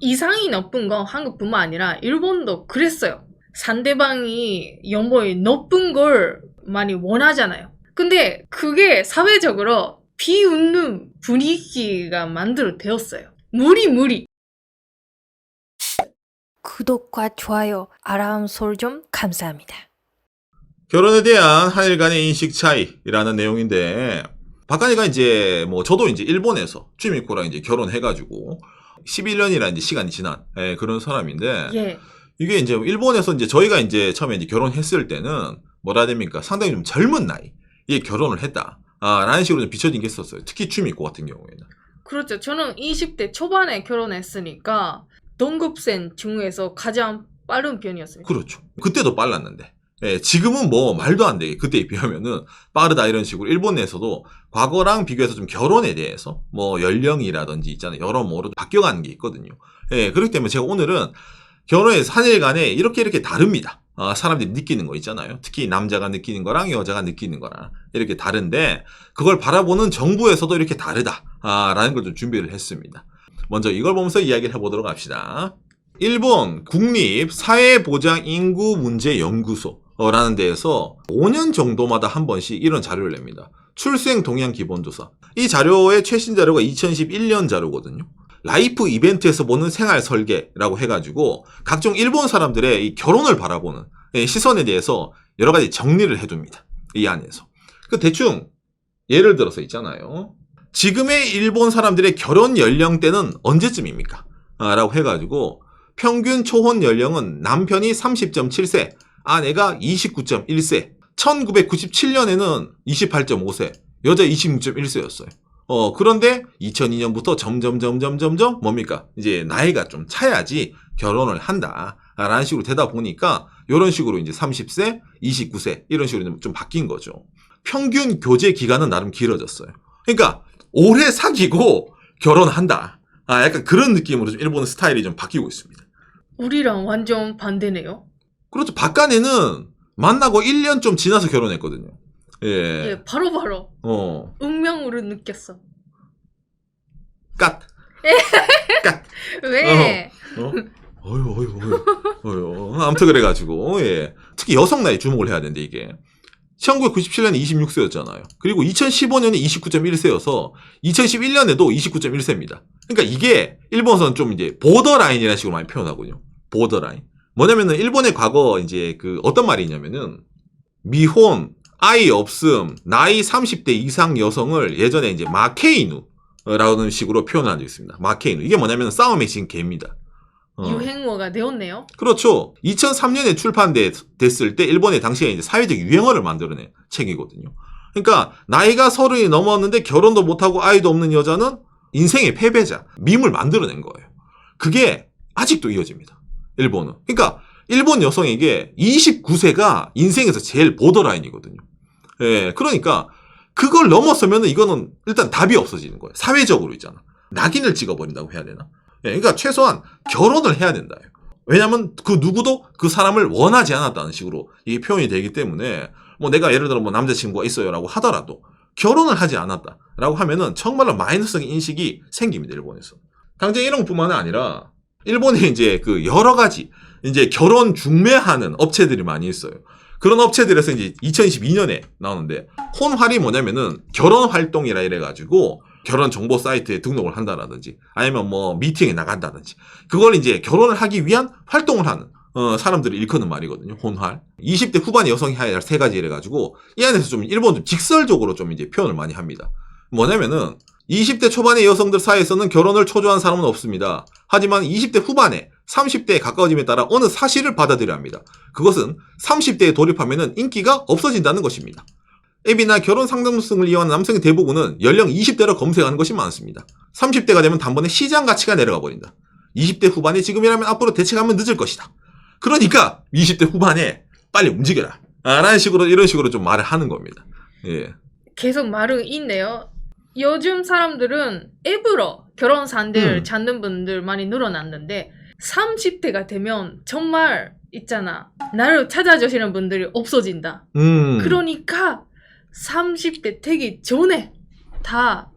이상이 높은 건 한국뿐만 아니라 일본도 그랬어요. 상대방이 연봉이 높은 걸 많이 원하잖아요. 근데 그게 사회적으로 비웃는 분위기가 만들어되었어요. 무리. 구독과 좋아요, 알람 설정 감사합니다. 결혼에 대한 한일 간의 인식 차이라는 내용인데, 박한이가 이제 저도 이제 일본에서 취미코랑 이제 결혼해가지고 11년이라는 이제 시간이 지난 그런 사람인데, 예. 이게 이제 일본에서 이제 저희가 이제 처음에 이제 결혼했을 때는 뭐라 해야 됩니까? 상당히 좀 젊은 나이에 결혼을 했다. 라는 식으로 좀 비춰진 게 있었어요. 특히 취미코 같은 경우에는. 그렇죠. 저는 20대 초반에 결혼했으니까 동급생 중에서 가장 빠른 편이었어요. 그렇죠. 그때도 빨랐는데. 예, 지금은 뭐 말도 안 되게 그때에 비하면은 빠르다 이런 식으로 일본 내에서도 과거랑 비교해서 좀 결혼에 대해서 뭐 연령이라든지 있잖아요. 여러모로 바뀌어가는 게 있거든요. 예, 그렇기 때문에 제가 오늘은 결혼에서 한일 간에 이렇게 다릅니다. 사람들이 느끼는 거 있잖아요. 특히 남자가 느끼는 거랑 여자가 느끼는 거랑 이렇게 다른데 그걸 바라보는 정부에서도 이렇게 다르다라는 걸 좀 준비를 했습니다. 먼저 이걸 보면서 이야기를 해보도록 합시다. 일본 국립사회보장인구문제연구소라는 데에서 5년 정도마다 한 번씩 이런 자료를 냅니다. 출생 동향 기본조사. 이 자료의 최신 자료가 2011년 자료거든요. 라이프 이벤트에서 보는 생활 설계라고 해가지고 각종 일본 사람들의 이 결혼을 바라보는 시선에 대해서 여러 가지 정리를 해둡니다. 이 안에서. 그 대충 예를 들어서 있잖아요. 지금의 일본 사람들의 결혼 연령대는 언제쯤입니까? 라고 해가지고 평균 초혼 연령은 남편이 30.7세, 아내가 29.1세, 1997년에는 28.5세, 여자 26.1세였어요. 그런데 2002년부터 점점 뭡니까? 이제 나이가 좀 차야지 결혼을 한다. 라는 식으로 되다 보니까 이런 식으로 이제 30세, 29세 이런 식으로 좀 바뀐 거죠. 평균 교제 기간은 나름 길어졌어요. 그러니까 오래 사귀고 결혼한다. 약간 그런 느낌으로 좀 일본의 스타일이 좀 바뀌고 있습니다. 우리랑 완전 반대네요. 그렇죠. 박간애는 만나고 1년 좀 지나서 결혼했거든요. 예. 예, 바로. 운명으로 느꼈어. 깍. 왜? 어휴. 아무튼 그래가지고, 예. 특히 여성 나이 주목을 해야 되는데, 이게. 1997년에 26세였잖아요. 그리고 2015년에 29.1세여서 2011년에도 29.1세입니다. 그러니까 이게 일본에서는 좀 이제 보더라인이라는 식으로 많이 표현하거든요. 보더라인. 뭐냐면은 일본의 과거 이제 그 어떤 말이 있냐면은 미혼, 아이 없음, 나이 30대 이상 여성을 예전에 이제 마케이누라는 식으로 표현한 적이 있습니다. 마케이누. 이게 뭐냐면 싸움의 진 개입니다. 유행어가 되었네요. 그렇죠. 2003년에 출판됐을 때 일본의 당시에 이제 사회적 유행어를 만들어낸 책이거든요. 그러니까 나이가 30이 넘었는데 결혼도 못하고 아이도 없는 여자는 인생의 패배자, 밈을 만들어낸 거예요. 그게 아직도 이어집니다. 일본은. 그러니까 일본 여성에게 29세가 인생에서 제일 보더라인이거든요. 예, 그러니까 그걸 넘어서면은 이거는 일단 답이 없어지는 거예요. 사회적으로 있잖아. 낙인을 찍어버린다고 해야 되나? 예, 그러니까 최소한 결혼을 해야 된다. 왜냐면 그 누구도 그 사람을 원하지 않았다는 식으로 이게 표현이 되기 때문에 뭐 내가 예를 들어 뭐 남자친구가 있어요라고 하더라도 결혼을 하지 않았다라고 하면은 정말로 마이너스적인 인식이 생깁니다. 일본에서. 당장 이런 것뿐만 아니라 일본에 이제 그 여러 가지 이제 결혼 중매하는 업체들이 많이 있어요. 그런 업체들에서 이제 2022년에 나오는데 혼활이 뭐냐면은 결혼 활동이라 이래가지고 결혼 정보 사이트에 등록을 한다라든지 아니면 뭐 미팅에 나간다든지 그걸 이제 결혼을 하기 위한 활동을 하는 사람들을 일컫는 말이거든요. 혼활. 20대 후반의 여성이 해야 할 세 가지 이래가지고 이 안에서 좀 일본 좀 직설적으로 좀 이제 표현을 많이 합니다. 뭐냐면은 20대 초반의 여성들 사이에서는 결혼을 초조한 사람은 없습니다. 하지만 20대 후반에 30대에 가까워짐에 따라 어느 사실을 받아들여야 합니다. 그것은 30대에 돌입하면 인기가 없어진다는 것입니다. 앱이나 결혼 상담소를 이용하는 남성의 대부분은 연령 20대로 검색하는 것이 많습니다. 30대가 되면 단번에 시장 가치가 내려가 버린다. 20대 후반에 지금이라면 앞으로 대책하면 늦을 것이다. 그러니까 20대 후반에 빨리 움직여라. 라는 식으로 이런 식으로 좀 말을 하는 겁니다. 예. 계속 말은 있네요. 요즘 사람들은 앱으로 결혼 상대를 찾는 분들 많이 늘어났는데 30대가 되면 정말 있잖아. 나를 찾아주시는 분들이 없어진다. 그러니까 30대 되기 전에 다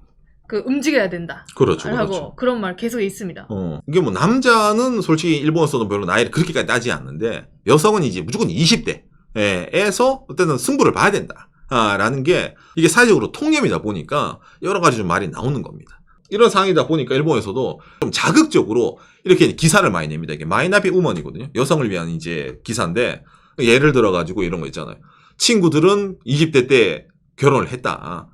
그 움직여야 된다. 그렇죠. 하고 그렇죠. 그런 말 계속 있습니다. 이게 뭐 남자는 솔직히 일본에서는 별로 나이를 그렇게까지 따지지 않는데 여성은 이제 무조건 20대에서 어쨌든 승부를 봐야 된다. 라는 게 이게 사회적으로 통념이다 보니까 여러 가지 좀 말이 나오는 겁니다. 이런 상황이다 보니까 일본에서도 좀 자극적으로 이렇게 기사를 많이 냅니다. 이게 마이나비 우먼이거든요. 여성을 위한 이제 기사인데 예를 들어가지고 이런 거 있잖아요. 친구들은 20대 때 결혼을 했다.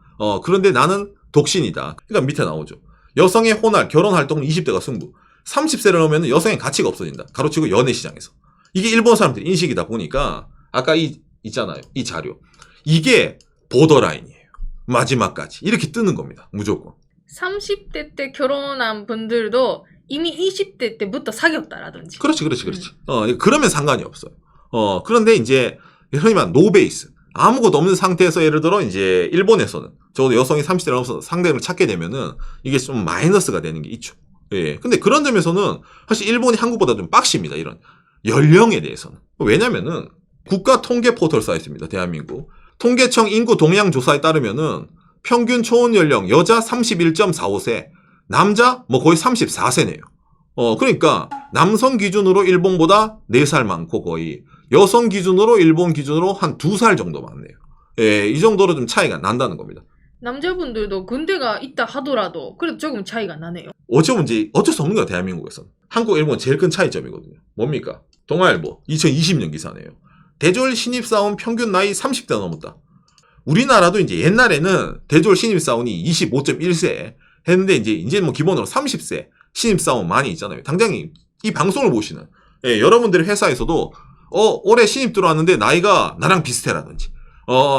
그런데 나는 독신이다. 그러니까 밑에 나오죠. 여성의 혼활, 결혼 활동은 20대가 승부. 30세를 넘으면 여성의 가치가 없어진다. 가로치고 연애 시장에서. 이게 일본 사람들 인식이다 보니까 아까 있잖아요. 이 자료. 이게 보더라인이에요. 마지막까지. 이렇게 뜨는 겁니다. 무조건. 30대 때 결혼한 분들도 이미 20대 때부터 사귀었다라든지. 그렇지. 그러면 상관이 없어요. 그런데 이제 흔히 말하는 노베이스. 아무것도 없는 상태에서 예를 들어 이제 일본에서는 적어도 여성이 30대를 넘어서 상대를 찾게 되면은 이게 좀 마이너스가 되는 게 있죠. 예. 근데 그런 점에서는 사실 일본이 한국보다 좀 빡십니다. 이런 연령에 대해서는. 왜냐면은 국가 통계 포털 사이트입니다. 대한민국. 통계청 인구 동향 조사에 따르면은 평균 초혼 연령 여자 31.45세, 남자 뭐 거의 34세네요. 그러니까 남성 기준으로 일본보다 4살 많고 거의 여성 기준으로 일본 기준으로 한 2살 정도 많네요. 예, 이 정도로 좀 차이가 난다는 겁니다. 남자분들도 군대가 있다 하더라도 그래도 조금 차이가 나네요. 어쩌면 이제 어쩔 수 없는 거야 대한민국에서는. 한국, 일본 제일 큰 차이점이거든요. 뭡니까? 동아일보 2020년 기사네요. 대졸 신입사원 평균 나이 30대 넘었다. 우리나라도 이제 옛날에는 대졸 신입사원이 25.1세 했는데 이제 뭐 기본으로 30세 신입사원 많이 있잖아요. 당장 이 방송을 보시는 여러분들의 회사에서도 올해 신입 들어왔는데 나이가 나랑 비슷해라든지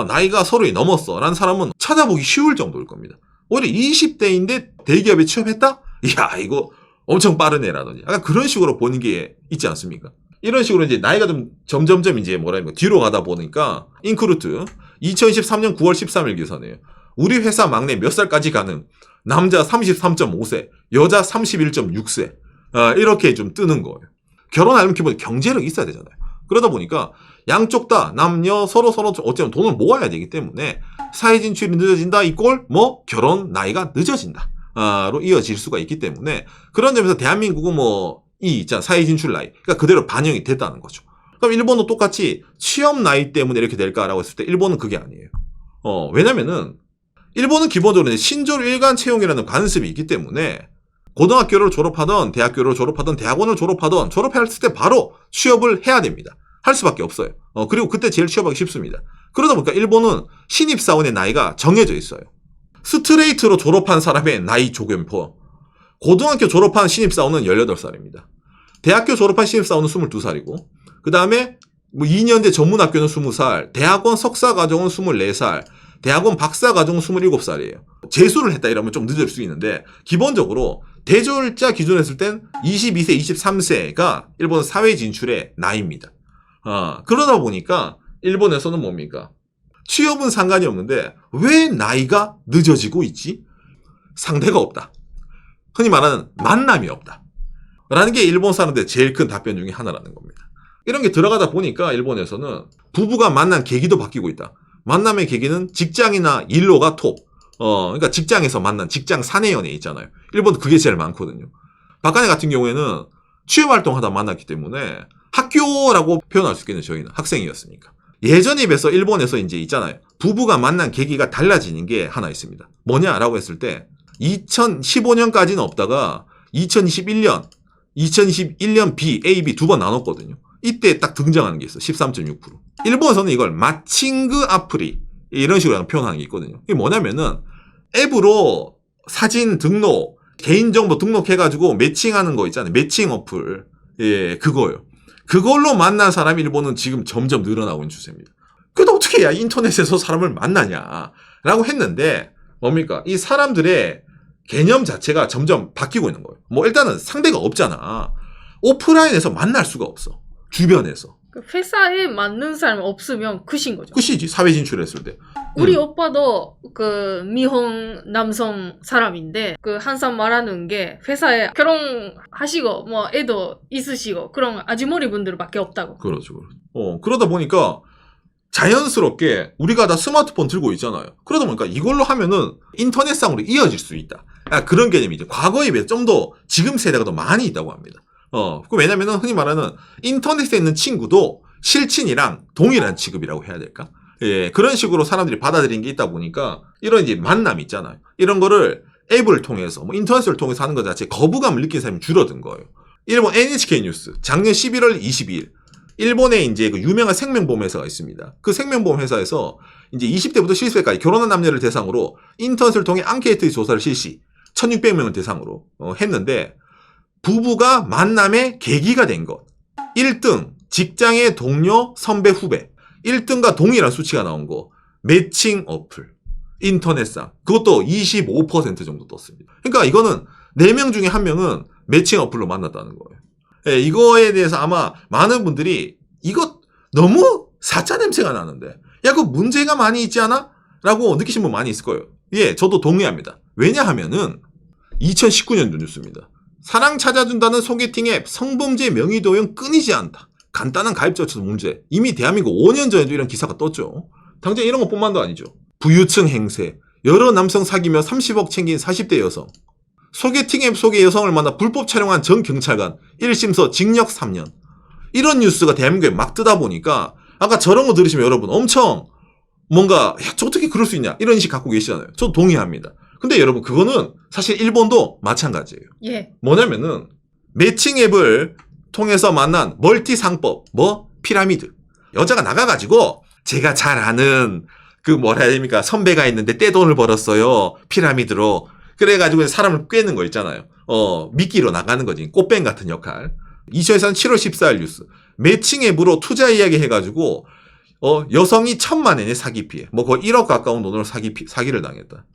나이가 서로이 넘었어 라는 사람은 찾아보기 쉬울 정도일 겁니다. 오히려 20대인데 대기업에 취업했다? 이야 이거 엄청 빠르네라든지 약간 그런 식으로 보는 게 있지 않습니까? 이런 식으로 이제 나이가 좀 점점점 이제 뒤로 가다 보니까 인크루트 2023년 9월 13일 기사네요. 우리 회사 막내 몇 살까지 가능? 남자 33.5세, 여자 31.6세. 이렇게 좀 뜨는 거예요. 결혼하려면 기본 경제력이 있어야 되잖아요. 그러다 보니까 양쪽 다 남녀 서로 어쩌면 돈을 모아야 되기 때문에 사회 진출이 늦어진다 이꼴 뭐 결혼 나이가 늦어진다. 로 이어질 수가 있기 때문에 그런 점에서 대한민국은 뭐 이 있잖아 사회 진출 나이 그러니까 그대로 반영이 됐다는 거죠. 그럼 일본도 똑같이 취업 나이 때문에 이렇게 될까라고 했을 때 일본은 그게 아니에요. 왜냐면은 일본은 기본적으로 신졸 일간 채용이라는 관습이 있기 때문에 고등학교를 졸업하던 대학교를 졸업하던 대학원을 졸업하던 졸업했을 때 바로 취업을 해야 됩니다. 할 수밖에 없어요. 그리고 그때 제일 취업하기 쉽습니다. 그러다 보니까 일본은 신입사원의 나이가 정해져 있어요. 스트레이트로 졸업한 사람의 나이 조견포. 고등학교 졸업한 신입사원은 18살입니다. 대학교 졸업한 신입사원은 22살이고 그 다음에 뭐 2년제 전문학교는 20살, 대학원 석사과정은 24살, 대학원 박사과정은 27살이에요. 재수를 했다 이러면 좀 늦을 수 있는데 기본적으로 대졸자 기준으로 했을 땐 22세, 23세가 일본 사회 진출의 나이입니다. 그러다 보니까 일본에서는 뭡니까? 취업은 상관이 없는데 왜 나이가 늦어지고 있지? 상대가 없다. 흔히 말하는 만남이 없다. 라는 게 일본 사람들의 제일 큰 답변 중에 하나라는 겁니다. 이런 게 들어가다 보니까 일본에서는 부부가 만난 계기도 바뀌고 있다. 만남의 계기는 직장이나 일로가 톱. 그러니까 직장에서 만난 직장 사내 연애 있잖아요. 일본은 그게 제일 많거든요. 박간혜 같은 경우에는 취업 활동하다 만났기 때문에 학교라고 표현할 수 있겠네요. 저희는 학생이었으니까. 예전에 비해서 일본에서 이제 있잖아요. 부부가 만난 계기가 달라지는 게 하나 있습니다. 뭐냐라고 했을 때 2015년까지는 없다가 2021년 B, A, B 두 번 나눴거든요. 이때 딱 등장하는 게 있어. 13.6%. 일본에서는 이걸 마칭그 아프리 이런 식으로 표현하는 게 있거든요. 이게 뭐냐면은 앱으로 사진 등록, 개인정보 등록해가지고 매칭하는 거 있잖아요. 매칭 어플. 예, 그거요. 그걸로 만난 사람이 일본은 지금 점점 늘어나고 있는 추세입니다. 그래도 어떻게 인터넷에서 사람을 만나냐라고 했는데 뭡니까? 이 사람들의 개념 자체가 점점 바뀌고 있는 거예요. 뭐 일단은 상대가 없잖아. 오프라인에서 만날 수가 없어. 주변에서. 그 회사에 맞는 사람 없으면 끝인 거죠. 끝이지. 사회 진출했을 때. 우리 오빠도 그 미혼 남성 사람인데 그 항상 말하는 게 회사에 결혼하시고 뭐 애도 있으시고 그런 아주머니 분들밖에 없다고. 그렇죠. 그러다 보니까 자연스럽게 우리가 다 스마트폰 들고 있잖아요. 그러다 보니까 이걸로 하면은 인터넷상으로 이어질 수 있다. 그런 개념이 이제 과거에 비해 좀 더 지금 세대가 더 많이 있다고 합니다. 왜냐면은 흔히 말하는 인터넷에 있는 친구도 실친이랑 동일한 취급이라고 해야 될까? 예, 그런 식으로 사람들이 받아들인 게 있다 보니까 이런 이제 만남이 있잖아요. 이런 거를 앱을 통해서, 뭐 인터넷을 통해서 하는 것 자체에 거부감을 느낀 사람이 줄어든 거예요. 일본 NHK 뉴스, 작년 11월 22일. 일본에 이제 그 유명한 생명보험 회사가 있습니다. 그 생명보험 회사에서 이제 20대부터 70대까지 결혼한 남녀를 대상으로 인터넷을 통해 앙케이트 조사를 실시, 1600명을 대상으로 했는데, 부부가 만남의 계기가 된 것. 1등, 직장의 동료, 선배, 후배. 1등과 동일한 수치가 나온 거. 매칭 어플. 인터넷상. 그것도 25% 정도 떴습니다. 그러니까 이거는 4명 중에 1명은 매칭 어플로 만났다는 거예요. 예, 이거에 대해서 아마 많은 분들이 이거 너무 사짜 냄새가 나는데 야, 그 문제가 많이 있지 않아? 라고 느끼신 분 많이 있을 거예요. 예, 저도 동의합니다. 왜냐하면은 2019년도 뉴스입니다. 사랑 찾아준다는 소개팅 앱 성범죄 명의 도용 끊이지 않다. 간단한 가입 절차도 문제. 이미 대한민국 5년 전에도 이런 기사가 떴죠. 당장 이런 것뿐만도 아니죠. 부유층 행세, 여러 남성 사귀며 30억 챙긴 40대 여성, 소개팅 앱 속의 여성을 만나 불법 촬영한 전 경찰관 1심서 징역 3년. 이런 뉴스가 대한민국에 막 뜨다 보니까 아까 저런 거 들으시면 여러분 엄청 뭔가 야, 저 어떻게 그럴 수 있냐 이런 인식 갖고 계시잖아요. 저도 동의합니다. 근데 여러분 그거는 사실 일본도 마찬가지예요. 예. 뭐냐면은 매칭 앱을 통해서 만난 멀티 상법, 뭐 피라미드. 여자가 나가가지고 제가 잘 아는 그 뭐라 해야 됩니까 선배가 있는데 떼돈을 벌었어요. 피라미드로. 그래가지고 사람을 꿰는 거 있잖아요. 미끼로 나가는 거지. 꽃뱀 같은 역할. 2004년 7월 14일 뉴스. 매칭 앱으로 투자 이야기 해가지고 여성이 1,000만 원의 사기 피해. 뭐 거의 1억 가까운 돈으로 사기를 당했다.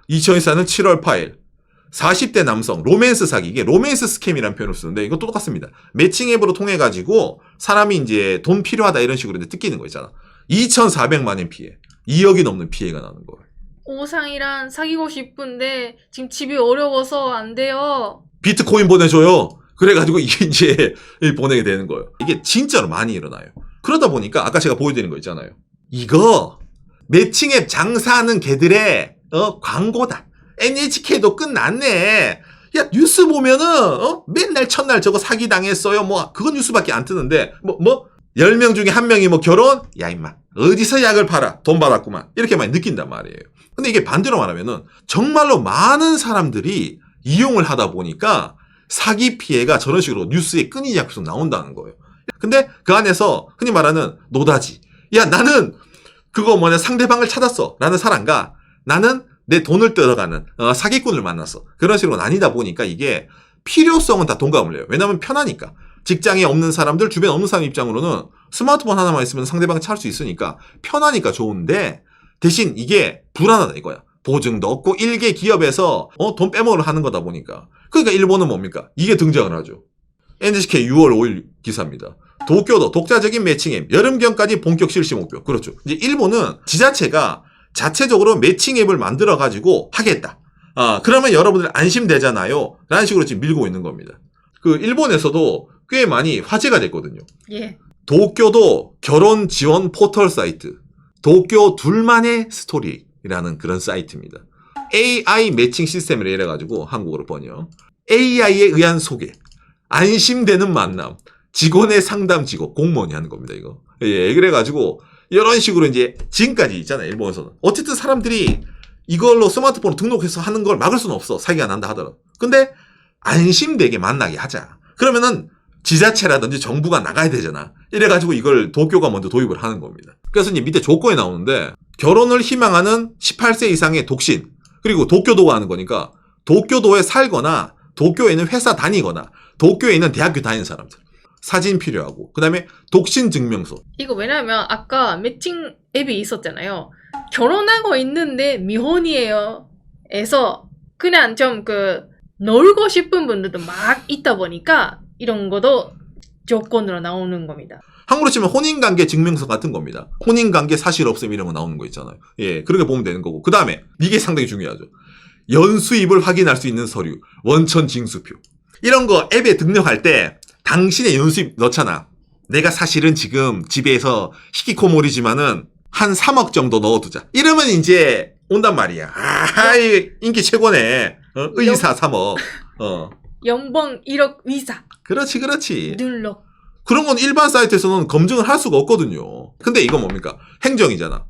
2024년 7월 8일. 40대 남성 로맨스 사기. 이게 로맨스 스캠이라는 표현을 쓰는데 이것도 똑같습니다. 매칭 앱으로 통해 가지고 사람이 이제 돈 필요하다 이런 식으로 이제 뜯기는 거 있잖아. 2,400만 원 피해. 2억이 넘는 피해가 나는 거예요. 오상이랑 사귀고 싶은데 지금 집이 어려워서 안 돼요. 비트코인 보내줘요. 그래가지고 이게 이제 보내게 되는 거예요. 이게 진짜로 많이 일어나요. 그러다 보니까 아까 제가 보여드린 거 있잖아요. 이거 매칭앱 장사하는 개들의 광고다. NHK도 끝났네. 야 뉴스 보면은 맨날 첫날 저거 사기 당했어요. 뭐 그건 뉴스밖에 안 뜨는데 뭐 10명 중에 1명이 뭐 결혼? 야 임마 어디서 약을 팔아? 돈 받았구만. 이렇게만 느낀단 말이에요. 근데 이게 반대로 말하면은 정말로 많은 사람들이 이용을 하다 보니까 사기 피해가 저런 식으로 뉴스에 끊이지 않고 나온다는 거예요. 근데 그 안에서 흔히 말하는 노다지. 야 나는 그거 상대방을 찾았어. 라는 사람과 나는 내 돈을 뜯어가는 사기꾼을 만났어. 그런 식으로 나뉘다 보니까 이게 필요성은 다 동감을 해요. 왜냐하면 편하니까. 직장에 없는 사람들, 주변에 없는 사람 입장으로는 스마트폰 하나만 있으면 상대방을 찾을 수 있으니까 편하니까 좋은데 대신 이게 불안하다 이거야. 보증도 없고 일개 기업에서 돈 빼먹으려 하는 거다 보니까. 그러니까 일본은 뭡니까? 이게 등장을 하죠. NHK 6월 5일 기사입니다. 도쿄도 독자적인 매칭앱 여름경까지 본격 실시 목표. 그렇죠. 이제 일본은 지자체가 자체적으로 매칭 앱을 만들어 가지고 하겠다. 그러면 여러분들 안심되잖아요. 라는 식으로 지금 밀고 있는 겁니다. 그 일본에서도 꽤 많이 화제가 됐거든요. 예. 도쿄도 결혼 지원 포털 사이트. 도쿄 둘만의 스토리라는 그런 사이트입니다. AI 매칭 시스템을 이래가지고 한국어로 번역. AI에 의한 소개. 안심되는 만남. 직원의 상담 직업. 공무원이 하는 겁니다, 이거. 예, 그래가지고 이런 식으로 이제 지금까지 있잖아요, 일본에서는. 어쨌든 사람들이 이걸로 스마트폰을 등록해서 하는 걸 막을 수는 없어. 사기가 난다 하더라도. 근데 안심되게 만나게 하자. 그러면은 지자체라든지 정부가 나가야 되잖아. 이래가지고 이걸 도쿄가 먼저 도입을 하는 겁니다. 그래서 이제 밑에 조건이 나오는데 결혼을 희망하는 18세 이상의 독신 그리고 도쿄도가 하는 거니까 도쿄도에 살거나 도쿄에는 회사 다니거나 도쿄에 있는 대학교 다니는 사람들 사진 필요하고 그 다음에 독신 증명서. 이거 왜냐면 아까 매칭 앱이 있었잖아요. 결혼하고 있는데 미혼이에요. 에서 그냥 좀 놀고 싶은 분들도 막 있다 보니까 이런 것도 조건으로 나오는 겁니다. 한국으로 치면 혼인관계 증명서 같은 겁니다. 혼인관계 사실 없음 이런 거 나오는 거 있잖아요. 예, 그렇게 보면 되는 거고. 그 다음에 이게 상당히 중요하죠. 연수입을 확인할 수 있는 서류, 원천 징수표. 이런 거 앱에 등록할 때 당신의 연수입 넣잖아. 내가 사실은 지금 집에서 히키코모리지만은 한 3억 정도 넣어두자. 이러면 이제 온단 말이야. 아, 인기 최고네. 의사 3억. 연봉 1억 위사. 그렇지. 눌러. 그런 건 일반 사이트에서는 검증을 할 수가 없거든요. 근데 이건 뭡니까? 행정이잖아.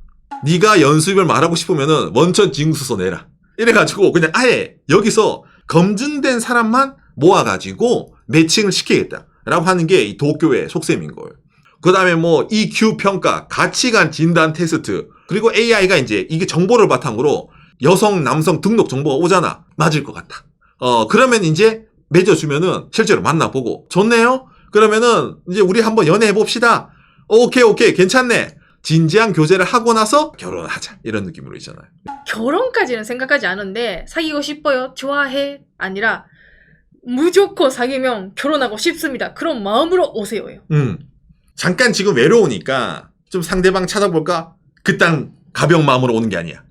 네가 연수입을 말하고 싶으면은 원천 징수서 내라. 이래가지고 그냥 아예 여기서 검증된 사람만 모아가지고 매칭을 시키겠다라고 하는 게 이 도쿄의 속셈인 거예요. 그 다음에 뭐 EQ 평가, 가치관 진단 테스트, 그리고 AI가 이제 이게 정보를 바탕으로 여성, 남성 등록 정보가 오잖아. 맞을 것 같다. 그러면 이제 맺어주면은 실제로 만나보고 좋네요? 그러면은 이제 우리 한번 연애해봅시다. 오케이 괜찮네. 진지한 교제를 하고 나서 결혼하자. 이런 느낌으로 있잖아요. 결혼까지는 생각하지 않은데 사귀고 싶어요? 좋아해? 아니라 무조건 사귀면 결혼하고 싶습니다. 그런 마음으로 오세요예요. 잠깐 지금 외로우니까 좀 상대방 찾아볼까? 그딴 가벼운 마음으로 오는 게 아니야.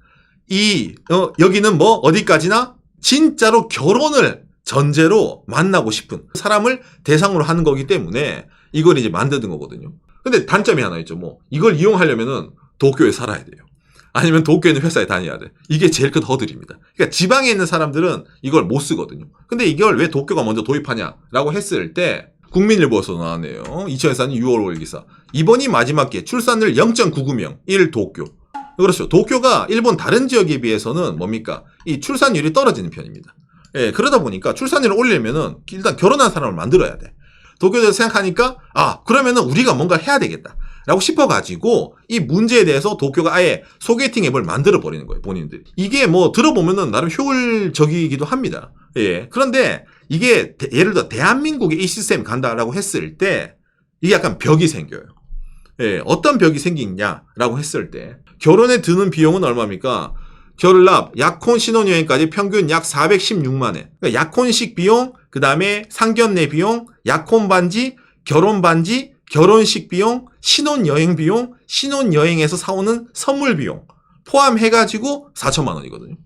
여기는 뭐 어디까지나 진짜로 결혼을 전제로 만나고 싶은 사람을 대상으로 하는 거기 때문에 이걸 이제 만드는 거거든요. 근데 단점이 하나 있죠. 뭐 이걸 이용하려면은 도쿄에 살아야 돼요. 아니면 도쿄에 있는 회사에 다녀야 돼. 이게 제일 큰 허들입니다. 그러니까 지방에 있는 사람들은 이걸 못 쓰거든요. 근데 이걸 왜 도쿄가 먼저 도입하냐라고 했을 때 국민일보에서 나왔네요. 2004년 6월 5일 기사. 이번이 마지막 기회. 출산율 0.99명. 1 도쿄. 그렇죠. 도쿄가 일본 다른 지역에 비해서는 뭡니까? 이 출산율이 떨어지는 편입니다. 예, 그러다 보니까 출산율을 올리려면은 일단 결혼한 사람을 만들어야 돼. 도쿄에서 생각하니까 그러면은 우리가 뭔가 해야 되겠다 라고 싶어가지고 이 문제에 대해서 도쿄가 아예 소개팅 앱을 만들어 버리는 거예요. 본인들. 이게 뭐 들어보면은 나름 효율적이기도 합니다. 예. 그런데 이게 예를 들어 대한민국에 이 시스템 간다라고 했을 때 이게 약간 벽이 생겨요. 예. 어떤 벽이 생기냐라고 했을 때 결혼에 드는 비용은 얼마입니까? 결납, 약혼, 신혼여행까지 평균 약 416만 원. 그러니까 약혼식 비용, 그 다음에 상견례 비용, 약혼 반지, 결혼 반지, 결혼식 비용, 신혼여행 비용, 신혼여행에서 사오는 선물 비용 포함해가지고 4천만 원이거든요.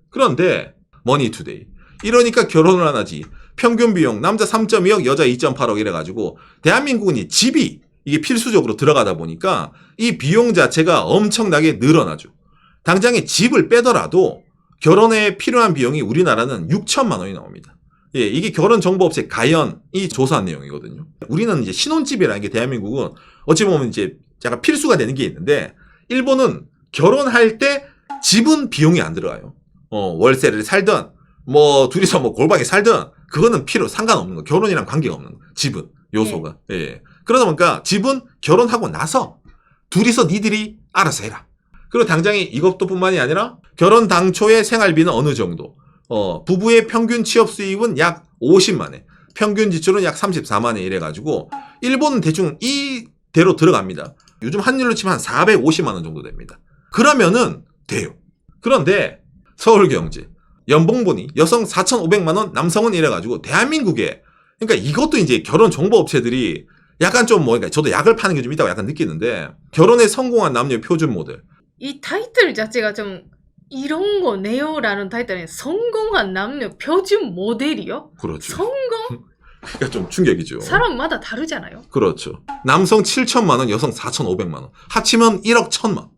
그런데 머니투데이 이러니까 결혼을 안 하지. 평균 비용 남자 3.2억, 여자 2.8억 이래가지고 대한민국은 이 집이 이게 필수적으로 들어가다 보니까 이 비용 자체가 엄청나게 늘어나죠. 당장에 집을 빼더라도 결혼에 필요한 비용이 우리나라는 6천만 원이 나옵니다. 예, 이게 결혼정보업체 가연이 조사한 내용이거든요. 우리는 이제 신혼집이라는 게 대한민국은 어찌 보면 이제 약간 필수가 되는 게 있는데 일본은 결혼할 때 집은 비용이 안 들어가요. 월세를 살든 뭐 둘이서 뭐 골방에 살든 그거는 상관없는 거. 결혼이랑 관계가 없는 거. 집은 요소가. 예. 그러다 보니까 집은 결혼하고 나서 둘이서 니들이 알아서 해라. 그리고 당장에 이것뿐만이 아니라 결혼 당초의 생활비는 어느 정도. 부부의 평균 취업 수입은 약 50만 원. 평균 지출은 약 34만 원 이래가지고 일본은 대충 이대로 들어갑니다. 요즘 환율로 치면 한 450만 원 정도 됩니다. 그러면은 돼요. 그런데 서울경제 연봉보니 여성 4,500만 원, 남성은 이래가지고 대한민국에 그러니까 이것도 이제 결혼 정보업체들이 약간 좀 그러니까 저도 약을 파는 게 좀 있다고 약간 느끼는데 결혼에 성공한 남녀 표준 모델. 이 타이틀 자체가 좀 이런 거네요라는 타이틀이 성공한 남녀 표준 모델이요? 그렇죠. 성공? 그러니까 좀 충격이죠. 사람마다 다르잖아요. 그렇죠. 남성 7천만 원, 여성 4,500만 원. 합치면 1억 1천만.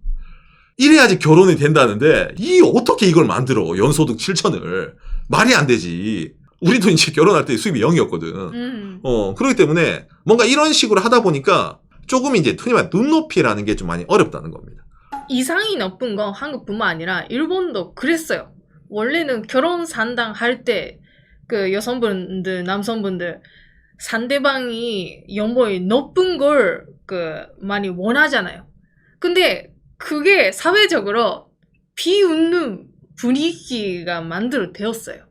이래야지 결혼이 된다는데 어떻게 이걸 만들어? 연소득 7천을. 말이 안 되지. 우리도 이제 결혼할 때 수입이 0이었거든. 그렇기 때문에 뭔가 이런 식으로 하다 보니까 조금 이제 흔히 말해 눈높이라는 게 좀 많이 어렵다는 겁니다. 이상이 높은 건 한국뿐만 아니라 일본도 그랬어요. 원래는 결혼 상담 할 때 그 여성분들, 남성분들 상대방이 연봉이 높은 걸 많이 원하잖아요. 근데 그게 사회적으로 비웃는 분위기가 만들어되었어요.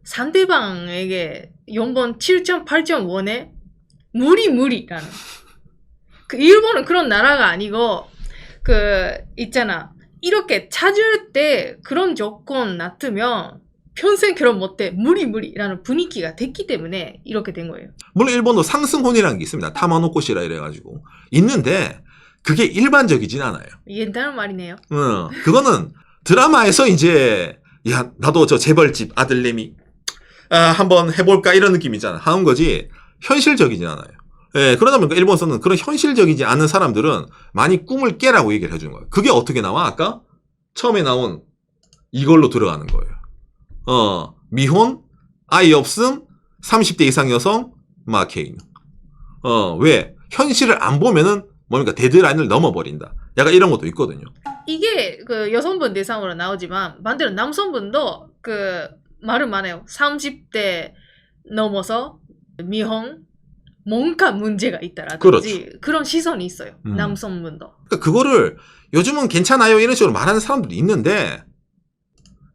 상대방에게 연봉 7점, 8점 원해? 무리라는. 일본은 그런 나라가 아니고 있잖아. 이렇게 찾을 때 그런 조건 놔두면 평생 결혼 못해. 무리라는 분위기가 됐기 때문에 이렇게 된 거예요. 물론 일본도 상승혼이라는 게 있습니다. 타마노코시라 이래가지고. 있는데 그게 일반적이진 않아요. 옛날 말이네요. 그거는 드라마에서 이제 야 나도 저 재벌집 아들내미 한번 해볼까 이런 느낌이잖아. 하는 거지 현실적이진 않아요. 예, 그러다 보니까 일본에서는 그런 현실적이지 않은 사람들은 많이 꿈을 깨라고 얘기를 해주는 거예요. 그게 어떻게 나와? 아까 처음에 나온 이걸로 들어가는 거예요. 미혼, 아이 없음, 30대 이상 여성, 마케인. 왜? 현실을 안 보면은 뭡니까? 데드라인을 넘어버린다. 약간 이런 것도 있거든요. 이게 그 여성분 대상으로 나오지만 반대로 남성분도 그 말은 많아요. 30대 넘어서 미혼 뭔가 문제가 있다라든지 그런 시선이 있어요. 남성분도. 그러니까 그거를 요즘은 괜찮아요 이런 식으로 말하는 사람들이 있는데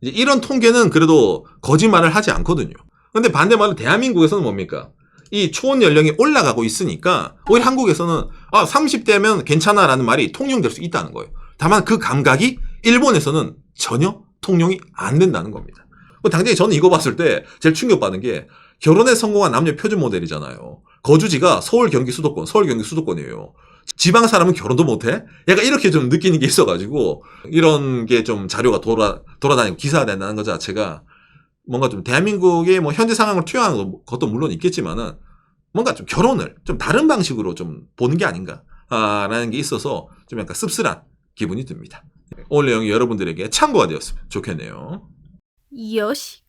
이제 이런 통계는 그래도 거짓말을 하지 않거든요. 근데 반대말로 대한민국에서는 뭡니까? 이 초혼 연령이 올라가고 있으니까 오히려 한국에서는 30대면 괜찮아라는 말이 통용될 수 있다는 거예요. 다만 그 감각이 일본에서는 전혀 통용이 안 된다는 겁니다. 당장에 저는 이거 봤을 때 제일 충격받은 게 결혼에 성공한 남녀 표준 모델이잖아요. 거주지가 서울, 경기, 수도권, 서울, 경기, 수도권이에요. 지방 사람은 결혼도 못해? 약간 이렇게 좀 느끼는 게 있어가지고 이런 게 좀 자료가 돌아다니고 기사화된다는 것 자체가 뭔가 좀 대한민국의 뭐 현재 상황을 투영하는 것도 물론 있겠지만은 뭔가 좀 결혼을 좀 다른 방식으로 좀 보는 게 아닌가라는 게 있어서 좀 약간 씁쓸한 기분이 듭니다. 오늘 내용이 여러분들에게 참고가 되었으면 좋겠네요. 요시.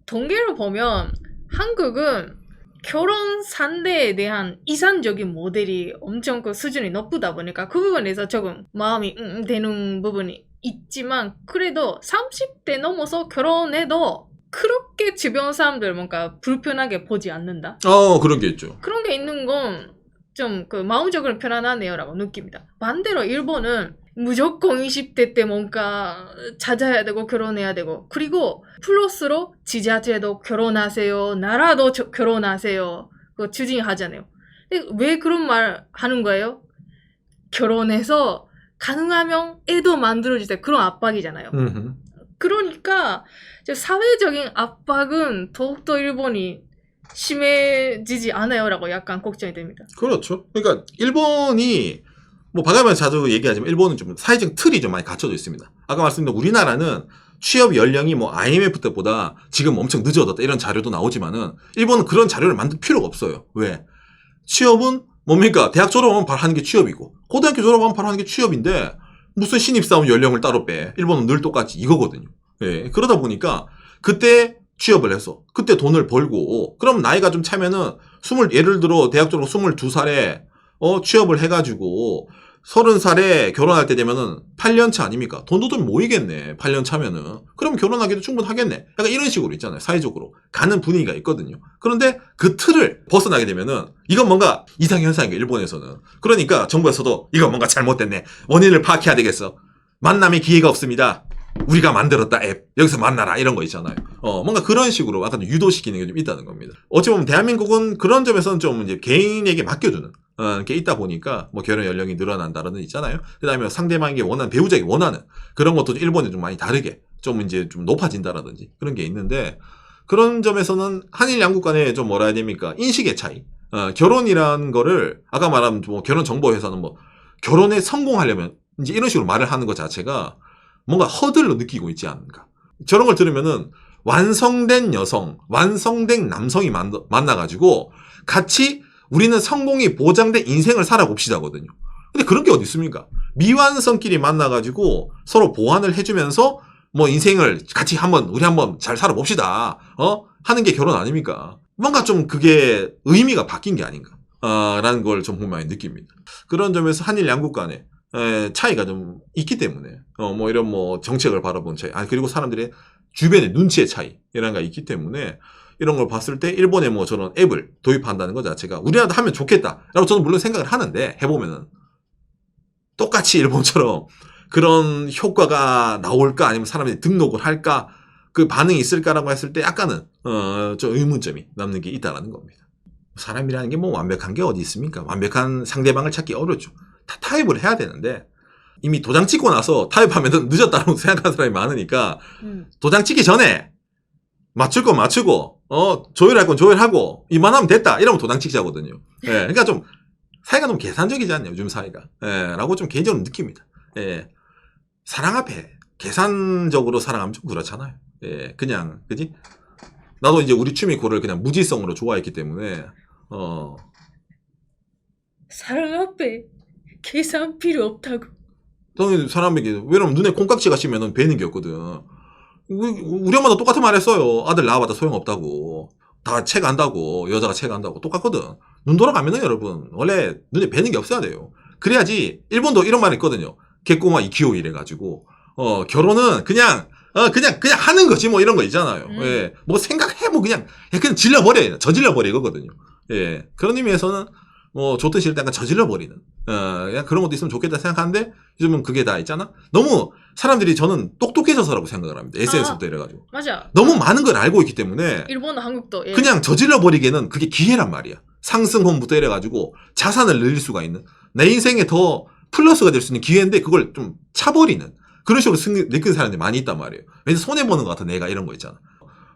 통계를 보면 한국은 결혼 상대에 대한 이상적인 모델이 엄청 그 수준이 높다 보니까 그 부분에서 조금 마음이 되는 부분이 있지만 그래도 30대 넘어서 결혼해도 그렇게 주변 사람들 뭔가 불편하게 보지 않는다. 그런 게 있죠. 그런 게 있는 건 좀 그 마음적으로 편안하네요라고 느낍니다. 반대로 일본은 무조건 20대 때 뭔가 찾아야 되고 결혼해야 되고 그리고 플러스로 지자체도 결혼하세요. 나라도 결혼하세요. 그거 추진하잖아요. 왜 그런 말 하는 거예요? 결혼해서 가능하면 애도 만들어주세요. 그런 압박이잖아요. 그러니까 사회적인 압박은 더욱더 일본이 심해지지 않아요라고 약간 걱정이 됩니다. 그렇죠. 그러니까 일본이 뭐 과거에 자주 얘기하지만 일본은 좀 사회적 틀이 좀 많이 갖춰져 있습니다. 아까 말씀드린 우리나라는 취업 연령이 뭐 IMF 때보다 지금 엄청 늦어졌다 이런 자료도 나오지만은 일본은 그런 자료를 만들 필요가 없어요. 왜? 취업은 뭡니까? 대학 졸업하면 바로 하는 게 취업이고 고등학교 졸업하면 바로 하는 게 취업인데 무슨 신입사원 연령을 따로 빼. 일본은 늘 똑같이 이거거든요. 예. 그러다 보니까 그때 취업을 해서 그때 돈을 벌고 그럼 나이가 좀 차면은 예를 들어 대학 졸업 22살에 취업을 해가지고 30살에 결혼할 때 되면은 8년 차 아닙니까? 돈도 좀 모이겠네. 8년 차면은. 그럼 결혼하기도 충분하겠네. 약간 이런 식으로 있잖아요. 사회적으로. 가는 분위기가 있거든요. 그런데 그 틀을 벗어나게 되면은 이건 뭔가 이상현상이에요. 일본에서는. 그러니까 정부에서도 이건 뭔가 잘못됐네. 원인을 파악해야 되겠어. 만남의 기회가 없습니다. 우리가 만들었다 앱. 여기서 만나라. 이런 거 있잖아요. 뭔가 그런 식으로 약간 유도시키는 게 좀 있다는 겁니다. 어찌 보면 대한민국은 그런 점에서는 좀 이제 개인에게 맡겨두는 게 있다 보니까 뭐 결혼 연령이 늘어난다는 있잖아요. 그다음에 상대방에게 원하는 배우자에게 원하는 그런 것도 일본이 좀 많이 다르게 좀 이제 좀 높아진다라든지 그런 게 있는데 그런 점에서는 한일 양국 간에 좀 뭐라 해야 됩니까? 인식의 차이. 결혼이라는 거를 아까 말한 뭐 결혼 정보회사는 뭐 결혼에 성공하려면 이제 이런 식으로 말을 하는 것 자체가 뭔가 허들로 느끼고 있지 않은가. 저런 걸 들으면은 완성된 여성, 완성된 남성이 만나가지고 같이 우리는 성공이 보장된 인생을 살아봅시다거든요. 근데 그런 게 어디 있습니까? 미완성끼리 만나가지고 서로 보완을 해주면서 뭐 인생을 같이 우리 한번 잘 살아봅시다. 하는 게 결혼 아닙니까? 뭔가 좀 그게 의미가 바뀐 게 아닌가. 라는 걸 좀 분명히 느낍니다. 그런 점에서 한일 양국 간에 차이가 좀 있기 때문에 뭐 이런 뭐 정책을 바라본 차이 그리고 사람들의 주변의 눈치의 차이 이런 게 있기 때문에 이런 걸 봤을 때 일본의 뭐 저런 앱을 도입한다는 것 자체가 우리나라도 하면 좋겠다라고 저는 물론 생각을 하는데 해보면은 똑같이 일본처럼 그런 효과가 나올까 아니면 사람들이 등록을 할까 그 반응이 있을까라고 했을 때 약간은 좀 의문점이 남는 게 있다라는 겁니다. 사람이라는 게 뭐 완벽한 게 어디 있습니까? 완벽한 상대방을 찾기 어렵죠. 다 타입을 해야 되는데 이미 도장 찍고 나서 타입하면 늦었다고 생각하는 사람이 많으니까 도장 찍기 전에 맞출 건 맞추고 조율할 건 조율하고 이만하면 됐다 이러면 도장 찍자거든요. 예, 그러니까 좀 사회가 너무 계산적이지 않냐 요즘 사회가 라고 좀 개인적으로 느낍니다. 예, 사랑 앞에 계산적으로 사랑하면 좀 그렇잖아요. 예, 그냥 그지? 나도 이제 우리 취미코를 그냥 무지성으로 좋아했기 때문에 사랑 앞에 계산 필요 없다고. 당연히 사람에게, 왜냐면 눈에 콩깍지가 씌면은 배는 게 없거든. 우리 엄마도 똑같은 말 했어요. 아들 낳아봤자 소용없다고. 다 책 안다고. 여자가 책 안다고. 똑같거든. 눈 돌아가면은 여러분, 원래 눈에 배는 게 없어야 돼요. 그래야지, 일본도 이런 말이 있거든요. 개꼬마 이키오 이래가지고, 결혼은 그냥 하는 거지, 뭐 이런 거 있잖아요. 예. 뭐 생각해, 뭐 그냥 질러버려. 저질러버려, 이거거든요. 예. 그런 의미에서는, 좋든 싫든 약간 저질러버리는, 그냥 그런 것도 있으면 좋겠다 생각하는데, 요즘은 그게 다 있잖아? 너무, 사람들이 저는 똑똑해져서라고 생각을 합니다. SNS부터 이래가지고. 맞아. 너무 많은 걸 알고 있기 때문에, 일본은 한국도. 예. 그냥 저질러버리기에는 그게 기회란 말이야. 상승홈부터 이래가지고, 자산을 늘릴 수가 있는, 내 인생에 더 플러스가 될 수 있는 기회인데, 그걸 좀 차버리는, 그런 식으로 느끼는 사람들이 많이 있단 말이에요. 왠지 손해보는 것 같아, 내가 이런 거 있잖아.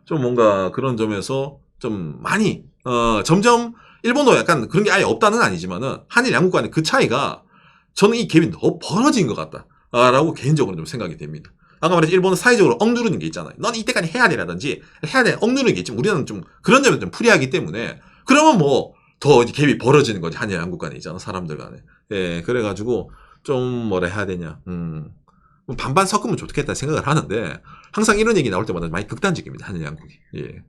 좀 뭔가 그런 점에서 좀 많이, 점점, 일본도 약간 그런 게 아예 없다는 아니지만은, 한일 양국 간의 그 차이가, 저는 이 갭이 더 벌어진 것 같다. 라고 개인적으로 좀 생각이 됩니다. 아까 말했지, 일본은 사회적으로 억누르는 게 있잖아요. 넌 이때까지 해야 되라든지, 해야 돼, 억누르는 게 있지만, 우리는 좀 그런 점에서 좀 프리하기 때문에, 그러면 뭐, 더 갭이 벌어지는 거지, 한일 양국 간에 있잖아, 사람들 간에. 예, 그래가지고, 좀 뭐라 해야 되냐, 반반 섞으면 좋겠다 생각을 하는데, 항상 이런 얘기 나올 때마다 많이 극단적입니다, 한일 양국이. 예.